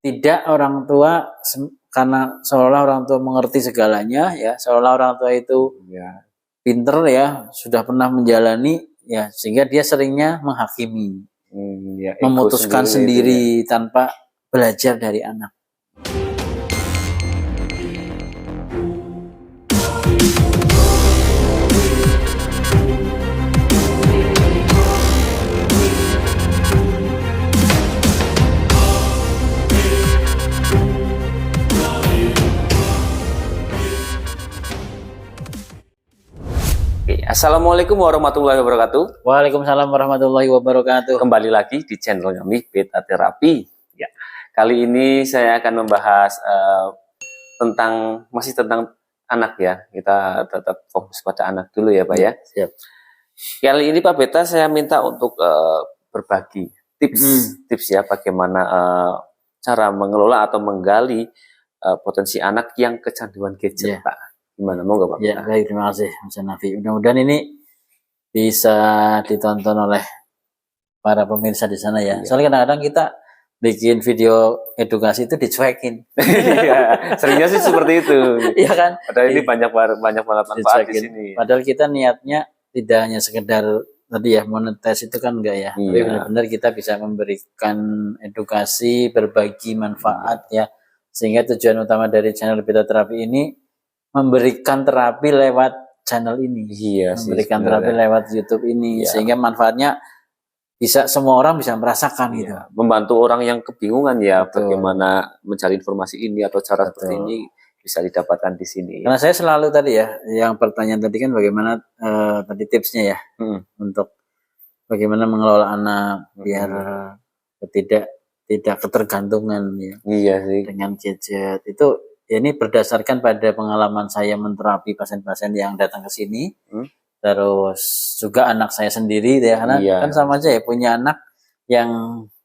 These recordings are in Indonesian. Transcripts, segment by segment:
tidak orang tua karena seolah orang tua mengerti segalanya ya, seolah orang tua itu pinter ya, sudah pernah menjalani ya, sehingga dia seringnya menghakimi, memutuskan sendiri tanpa belajar dari anak. Assalamualaikum warahmatullahi wabarakatuh. Waalaikumsalam warahmatullahi wabarakatuh. Kembali lagi di channel kami Beta Terapi. Ya, kali ini saya akan membahas masih tentang anak ya. Kita tetap fokus pada anak dulu ya Pak ya. Siap. Kali ini Pak Beta saya minta untuk berbagi tips ya, bagaimana cara mengelola atau menggali potensi anak yang kecanduan gadget Pak. Gimana, mau nggak Pak? Ya, baik, terima kasih Mas Nafi. Mudah-mudahan ini bisa ditonton oleh para pemirsa di sana ya. Soalnya kadang-kadang kita bikin video edukasi itu dicuekin. Seringnya sih seperti itu. Iya kan? Padahal ini banyak banget manfaat di sini. Padahal kita niatnya tidak hanya sekedar tadi ya monetis itu kan enggak ya. Tapi benar-benar kita bisa memberikan edukasi, berbagi manfaat ya. Sehingga tujuan utama dari channel Beta Terapi ini memberikan terapi lewat channel ini, memberikan terapi lewat YouTube ini, sehingga manfaatnya bisa semua orang bisa merasakan gitu. Membantu orang yang kebingungan ya, bagaimana mencari informasi ini atau cara seperti ini bisa didapatkan di sini. Karena saya selalu tadi ya, yang pertanyaan tadi kan bagaimana tadi tipsnya ya, untuk bagaimana mengelola anak biar tidak ketergantungan ya. Iya sih. Dengan gadget itu. Ya, ini berdasarkan pada pengalaman saya menterapi pasien-pasien yang datang ke sini, terus juga anak saya sendiri ya, karena kan sama aja ya punya anak yang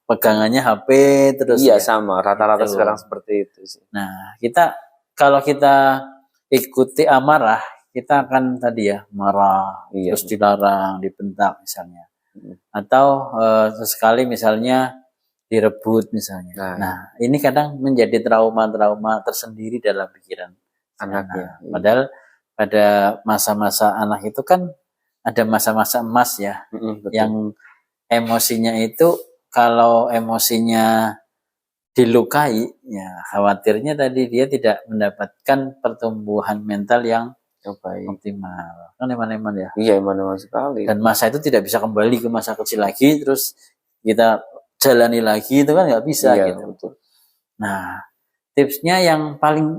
pegangannya HP terus. Iya sama, rata-rata sekarang seperti itu sih. Nah kalau kita ikuti amarah, kita akan tadi ya marah, terus dilarang, dibentak misalnya, atau sesekali misalnya direbut misalnya. Nah, ini kadang menjadi trauma-trauma tersendiri dalam pikiran anaknya. Padahal pada masa-masa anak itu kan ada masa-masa emas ya, yang emosinya itu kalau emosinya dilukai, ya khawatirnya tadi dia tidak mendapatkan pertumbuhan mental yang optimal. Kan eman-eman ya. Iya, eman-eman sekali. Dan masa itu tidak bisa kembali ke masa kecil lagi, terus kita jalani lagi itu kan nggak bisa gitu. Betul. Nah, tipsnya yang paling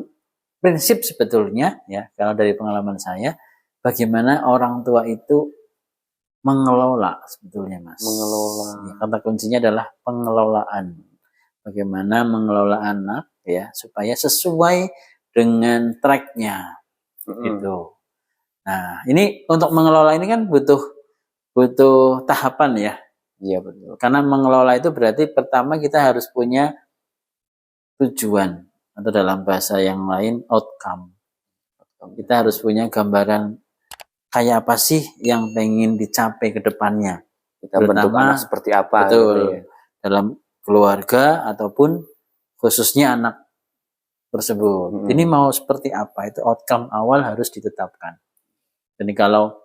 prinsip sebetulnya ya, kalau dari pengalaman saya, bagaimana orang tua itu mengelola sebetulnya Mas. Mengelola. Ya, kata kuncinya adalah pengelolaan. Bagaimana mengelola anak ya supaya sesuai dengan tracknya gitu. Nah, ini untuk mengelola ini kan butuh tahapan ya. Iya betul. Karena mengelola itu berarti pertama kita harus punya tujuan atau dalam bahasa yang lain outcome. Kita harus punya gambaran kayak apa sih yang pengen dicapai ke depannya. Kita bentuk anak seperti apa. Betul. Gitu ya. Dalam keluarga ataupun khususnya anak tersebut. Ini mau seperti apa, itu outcome awal harus ditetapkan. Jadi kalau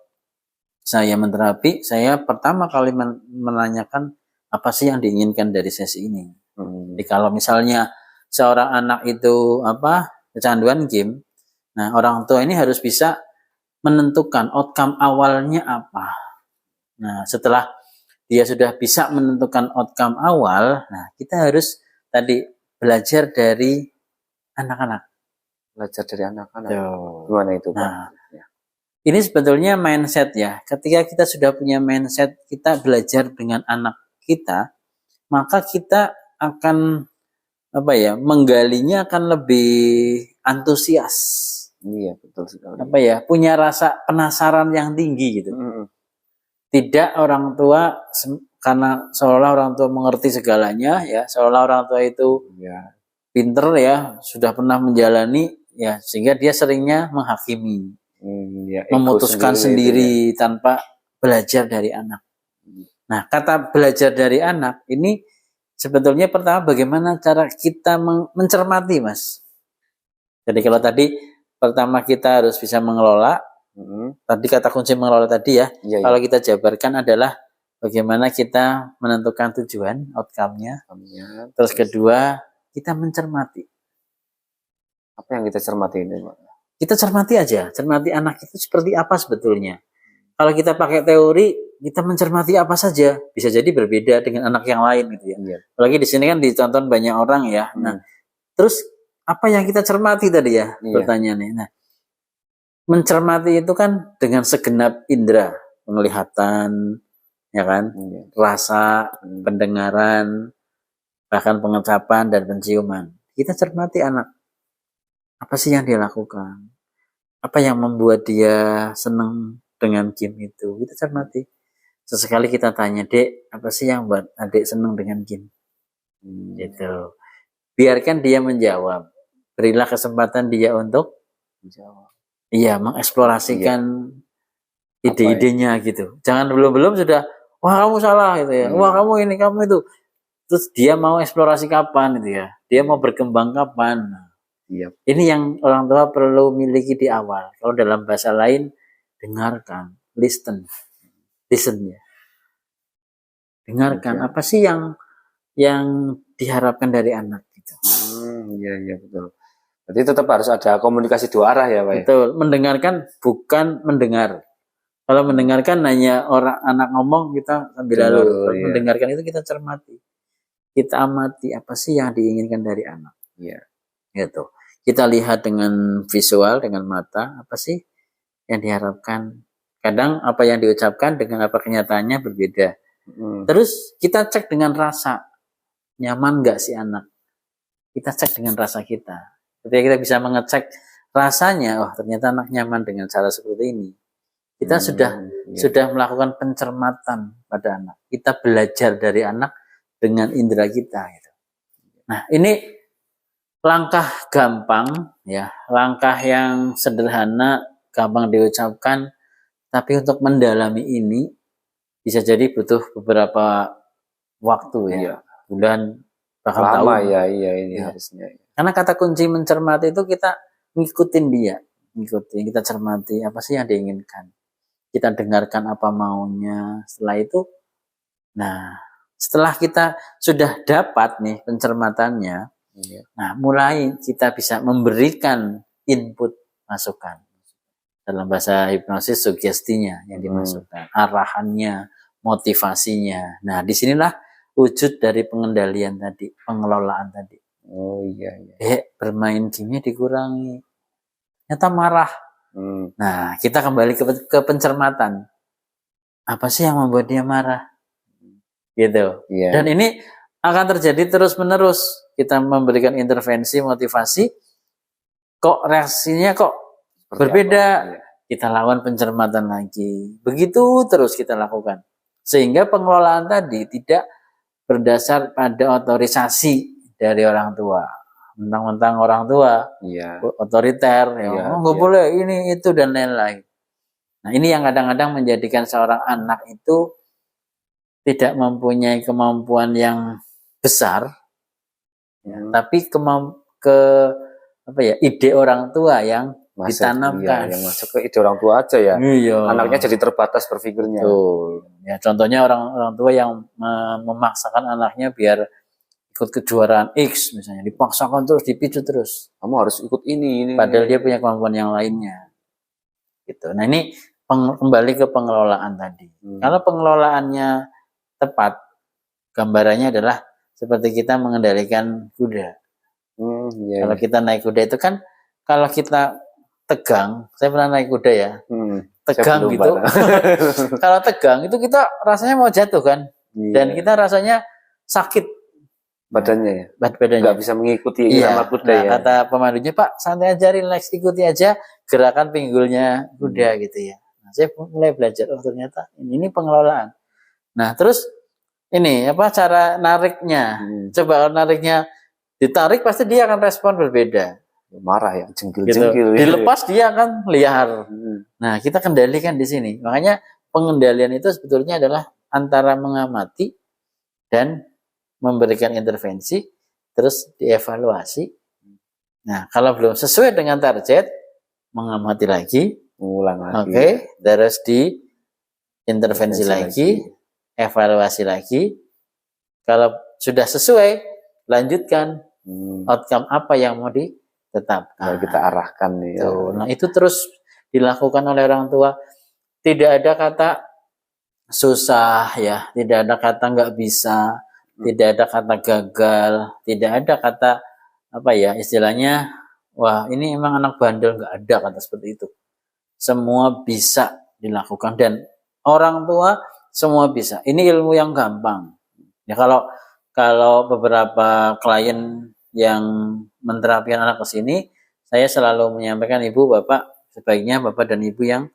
saya menterapi, saya pertama kali menanyakan apa sih yang diinginkan dari sesi ini. Jadi kalau misalnya seorang anak itu kecanduan game, nah orang tua ini harus bisa menentukan outcome awalnya apa. Nah setelah dia sudah bisa menentukan outcome awal, nah kita harus tadi belajar dari anak-anak. Belajar dari anak-anak. Gimana itu Pak? Nah, ini sebetulnya mindset ya. Ketika kita sudah punya mindset, kita belajar dengan anak kita, maka kita akan menggalinya akan lebih antusias. Iya, betul sekali. Punya rasa penasaran yang tinggi gitu. Tidak orang tua karena seolah orang tua mengerti segalanya ya, seolah orang tua itu pinter ya, sudah pernah menjalani ya, sehingga dia seringnya menghakimi. Memutuskan sendiri tanpa belajar dari anak. Nah, kata belajar dari anak ini sebetulnya pertama bagaimana cara kita mencermati, Mas. Jadi kalau tadi pertama kita harus bisa mengelola. Tadi kata kunci mengelola tadi ya. Iya, Kalau kita jabarkan adalah bagaimana kita menentukan tujuan, outcome-nya. Terus kedua, kita mencermati. Apa yang kita cermati ini, Pak? Kita cermati aja, cermati anak itu seperti apa sebetulnya. Kalau kita pakai teori, kita mencermati apa saja, bisa jadi berbeda dengan anak yang lain gitu ya. Iya. Apalagi di sini kan ditonton banyak orang ya. Nah, terus apa yang kita cermati tadi ya? Iya. Pertanyaannya. Nah, mencermati itu kan dengan segenap indera, penglihatan, ya kan, rasa, pendengaran, bahkan pengecapan dan penciuman. Kita cermati anak. Apa sih yang dia lakukan? Apa yang membuat dia senang dengan game itu? Kita cermati. Sesekali kita tanya, Dek, apa sih yang buat adik senang dengan game? Gitu. Biarkan dia menjawab. Berilah kesempatan dia untuk menjawab. Iya, mengeksplorasikan ide-idenya gitu. Jangan belum-belum sudah, wah kamu salah gitu ya. Wah kamu ini, kamu itu. Terus dia mau eksplorasi kapan gitu ya. Dia mau berkembang kapan. Ini yang orang tua perlu miliki di awal. Kalau dalam bahasa lain, dengarkan, listen ya. Dengarkan apa sih yang diharapkan dari anak gitu. Iya betul. Jadi tetap harus ada komunikasi dua arah ya, Pak. Betul, mendengarkan bukan mendengar. Kalau mendengarkan hanya orang anak ngomong kita sambil lalu. Mendengarkan itu kita cermati. Kita amati apa sih yang diinginkan dari anak. Iya. Gitu. Kita lihat dengan visual, dengan mata, apa sih yang diharapkan. Kadang apa yang diucapkan dengan apa kenyataannya berbeda. Terus kita cek dengan rasa. Nyaman nggak si anak? Kita cek dengan rasa kita. Ketika kita bisa mengecek rasanya, oh ternyata anak nyaman dengan cara seperti ini. Kita sudah melakukan pencermatan pada anak. Kita belajar dari anak dengan indera kita. Gitu. Nah ini langkah gampang ya, langkah yang sederhana, gampang diucapkan, tapi untuk mendalami ini bisa jadi butuh beberapa waktu ya, bulan bahkan tahun. Ini harusnya. Karena kata kunci mencermati itu kita ngikutin dia, kita cermati apa sih yang diinginkan, kita dengarkan apa maunya. Setelah itu, nah setelah kita sudah dapat nih pencermatannya. Nah, mulai kita bisa memberikan input masukan. Dalam bahasa hipnosis sugestinya yang dimasukkan, arahannya, motivasinya. Nah, disinilah wujud dari pengendalian tadi, pengelolaan tadi. Bermain game-nya dikurangi. Ternyata marah. Nah, kita kembali ke pencermatan. Apa sih yang membuat dia marah? Gitu. Dan ini akan terjadi terus-menerus. Kita memberikan intervensi, motivasi, kok reaksinya kok berbeda. Kita lakukan pencermatan lagi. Begitu terus kita lakukan. Sehingga pengelolaan tadi tidak berdasar pada otorisasi dari orang tua. Mentang-mentang orang tua otoriter, nggak boleh ini, itu, dan lain-lain. Nah ini yang kadang-kadang menjadikan seorang anak itu tidak mempunyai kemampuan yang besar, tapi ide orang tua yang ditanamkan. Yang masuk ke ide orang tua aja ya. Anaknya jadi terbatas berpikirnya. Ya, contohnya orang tua yang memaksakan anaknya biar ikut kejuaraan X misalnya, dipaksakan terus, dipicu terus. Kamu harus ikut ini. Padahal dia punya kemampuan yang lainnya. Gitu. Nah ini kembali ke pengelolaan tadi. Kalau pengelolaannya tepat, gambarannya adalah seperti kita mengendalikan kuda. Kalau kita naik kuda itu kan, kalau kita tegang, saya pernah naik kuda ya, tegang gitu. Kalau tegang itu kita rasanya mau jatuh kan, dan kita rasanya sakit badannya nggak bisa mengikuti irama kuda. Nah, kata pemandunya, Pak santai aja, relax, ikuti aja gerakan pinggulnya kuda gitu ya. Nah, saya mulai belajar, oh ternyata ini pengelolaan. Nah terus ini cara nariknya. Coba kalau nariknya ditarik, pasti dia akan respon berbeda. Marah ya, jengkil-jengkil. Gitu. Dilepas dia akan liar. Nah kita kendalikan di sini. Makanya pengendalian itu sebetulnya adalah antara mengamati dan memberikan intervensi, terus dievaluasi. Nah, kalau belum sesuai dengan target, mengamati lagi, Mengulang lagi. oke, terus diintervensi lagi, evaluasi lagi. Kalau sudah sesuai, lanjutkan outcome apa yang mau ditetapkan. Nah, kita arahkan ya. Nah, itu terus dilakukan oleh orang tua. Tidak ada kata susah ya, tidak ada kata nggak bisa, tidak ada kata gagal, tidak ada kata apa ya istilahnya, wah ini emang anak bandel, nggak ada kata seperti itu. Semua bisa dilakukan dan orang tua semua bisa. Ini ilmu yang gampang. Ya kalau beberapa klien yang menterapkan anak ke sini, saya selalu menyampaikan ibu bapak sebaiknya bapak dan ibu yang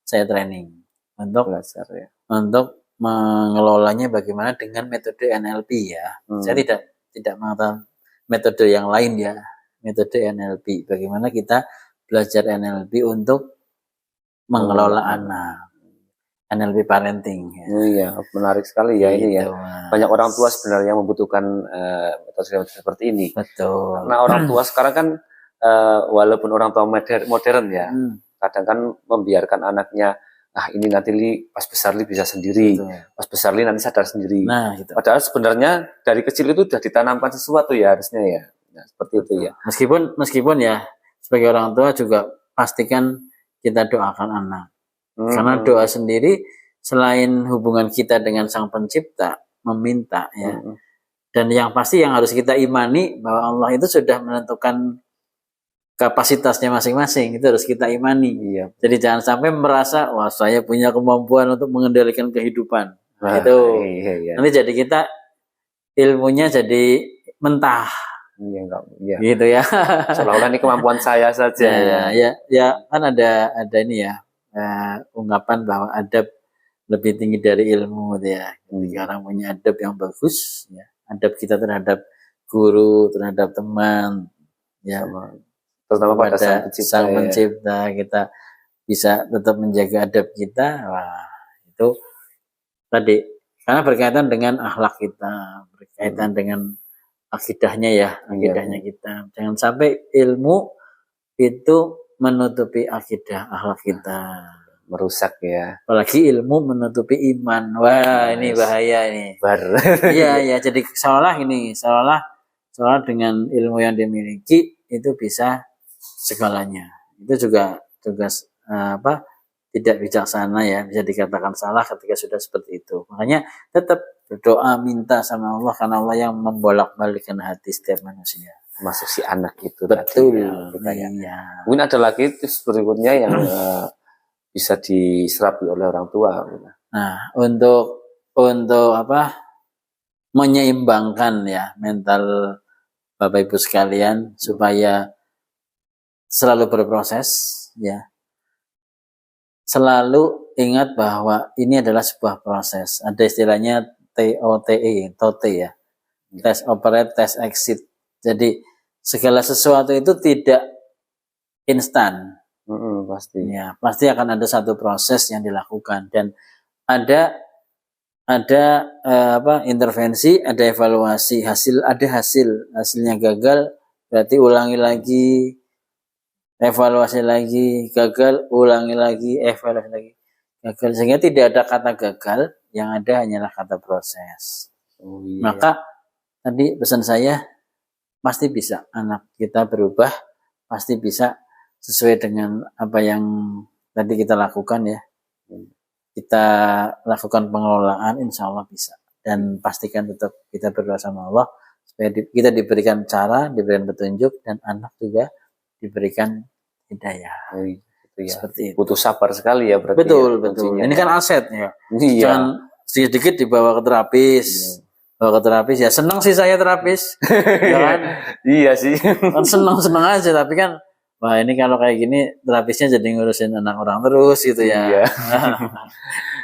saya training untuk Belajar ya. Untuk mengelolanya bagaimana dengan metode NLP ya. Saya tidak mengatakan metode yang lain ya. Metode NLP. Bagaimana kita belajar NLP untuk mengelola anak. NLP parenting. Ya. Iya, menarik sekali ya ini ya. Mas. Banyak orang tua sebenarnya membutuhkan metode seperti ini. Betul. Karena orang tua sekarang kan walaupun orang tua modern ya, kadang kan membiarkan anaknya ini nanti pas besar bisa sendiri, pas besar nanti sadar sendiri. Nah, gitu. Padahal sebenarnya dari kecil itu sudah ditanamkan sesuatu ya harusnya ya. Nah, seperti itu ya. Meskipun ya sebagai orang tua juga pastikan kita doakan anak. Karena doa sendiri selain hubungan kita dengan Sang Pencipta meminta ya. Dan yang pasti yang harus kita imani bahwa Allah itu sudah menentukan kapasitasnya masing-masing, itu harus kita imani. Iya. Jadi jangan sampai merasa wah saya punya kemampuan untuk mengendalikan kehidupan. Nah, itu iya. nanti jadi kita ilmunya jadi mentah. Iya enggak. Iya. Gitu ya. Seolah-olah ini kemampuan saya saja. Ya kan ada ini ya ungkapan bahwa adab lebih tinggi dari ilmu gitu ya. Ketika orang punya adab yang bagus, ya, adab kita terhadap guru, terhadap teman, ya. Terutama pada Sang Pencipta kita bisa tetap menjaga adab kita. Wah, itu tadi karena berkaitan dengan akhlak kita, berkaitan dengan akidahnya ya, akidahnya kita. Jangan sampai ilmu itu menutupi akidah akhlak kita, merusak ya. Apalagi ilmu menutupi iman. Wah, ini bahaya ini. Iya, jadi seolah dengan ilmu yang dimiliki itu bisa segalanya. Itu juga tugas tidak bijaksana ya, bisa dikatakan salah ketika sudah seperti itu. Makanya tetap berdoa minta sama Allah karena Allah yang membolak-balikkan hati setiap manusia. Masuk si anak itu. Betul. Tadi, ya. Mungkin ada lagi tips berikutnya yang bisa diserapi oleh orang tua. Nah, untuk menyeimbangkan ya mental Bapak Ibu sekalian supaya selalu berproses ya. Selalu ingat bahwa ini adalah sebuah proses. Ada istilahnya TOTE ya. Test operate, test exit. Jadi segala sesuatu itu tidak instan. Pasti. Ya, pasti akan ada satu proses yang dilakukan dan ada intervensi, ada evaluasi, hasilnya gagal berarti ulangi lagi, evaluasi lagi, gagal ulangi lagi, evaluasi lagi, gagal, sehingga tidak ada kata gagal, yang ada hanyalah kata proses. Maka tadi pesan saya pasti bisa anak kita berubah, pasti bisa sesuai dengan apa yang tadi kita lakukan ya. Kita lakukan pengelolaan, insya Allah bisa. Dan pastikan tetap kita berdoa sama Allah supaya kita diberikan cara, diberikan petunjuk, dan anak juga diberikan hidayah. Ya. Seperti itu. Butuh sabar sekali ya berarti. Betul. Ini kan aset ya. Jangan sedikit dibawa ke terapis. Bawa ke terapis ya senang sih saya terapis. Ya kan? Iya sih. Kan senang aja, tapi kan wah ini kalau kayak gini terapisnya jadi ngurusin anak orang terus gitu ya. Iya.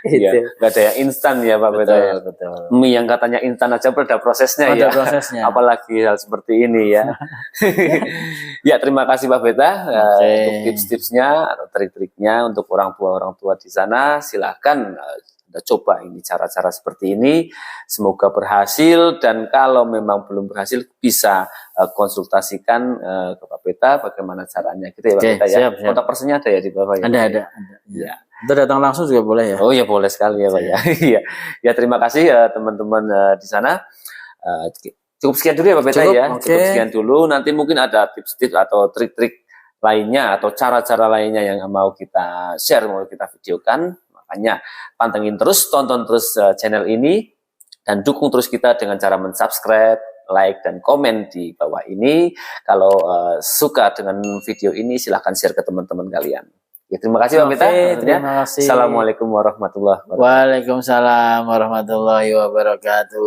Iya. Gak ada yang instan ya Pak Beta. Betul. Mie yang katanya instan aja ada prosesnya ya. Apalagi hal seperti ini ya. Ya terima kasih Pak Beta untuk tips-tipsnya atau trik-triknya untuk orang tua di sana. Silakan Anda coba ini cara-cara seperti ini, semoga berhasil, dan kalau memang belum berhasil bisa konsultasikan ke Pak Peta bagaimana caranya gitu ya Pak Peta ya. Siap. Kontak personnya ada ya di bawah ya? Ada. Ya. Itu datang langsung juga boleh ya? Oh ya boleh sekali ya Pak ya. Iya. Ya terima kasih teman-teman di sana. Cukup sekian dulu ya Pak Peta ya. Okay. Cukup sekian dulu. Nanti mungkin ada tips-tips atau trik-trik lainnya atau cara-cara lainnya yang mau kita share, mau kita videokan. Makanya pantengin terus, tonton terus channel ini, dan dukung terus kita dengan cara mensubscribe, like, dan komen di bawah ini. Kalau suka dengan video ini, silahkan share ke teman-teman kalian. Ya, terima kasih Pak Peta. Terima kasih. Assalamualaikum warahmatullahi wabarakatuh. Waalaikumsalam warahmatullahi wabarakatuh.